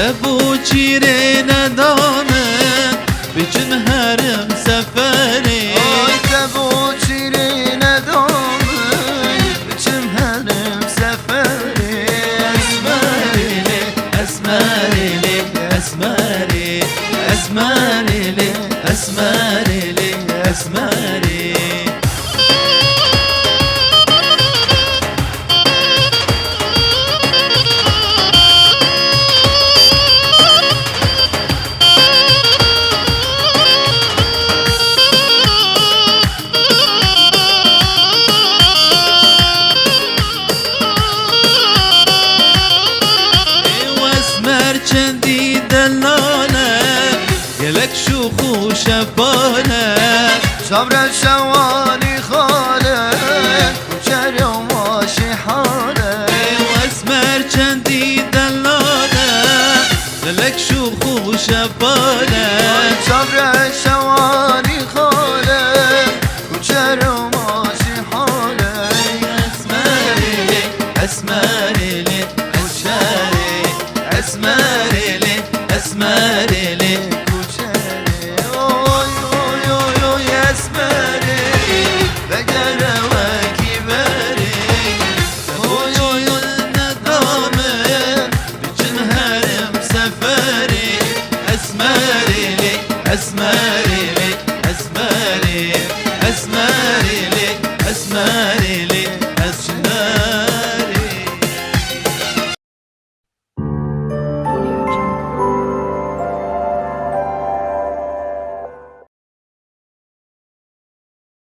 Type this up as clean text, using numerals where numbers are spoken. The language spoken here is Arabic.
تبو چیره ندانه بچم هرم سفری تبو چیره ندانه بچم هرم سفری اسمرلی اسمرلی اسمرلی اسمرلی اسمرلی چندی دلانه گلک شوخ و شبانه صبر شوانی خاله کوچر و ماشی حاله اسمر چندی دلانه گلک شوخ و شبانه صبر شوانی خاله کوچر و ماشی حاله اسمرلی اسمرلی اسمرلی اسمرلی اسمرلی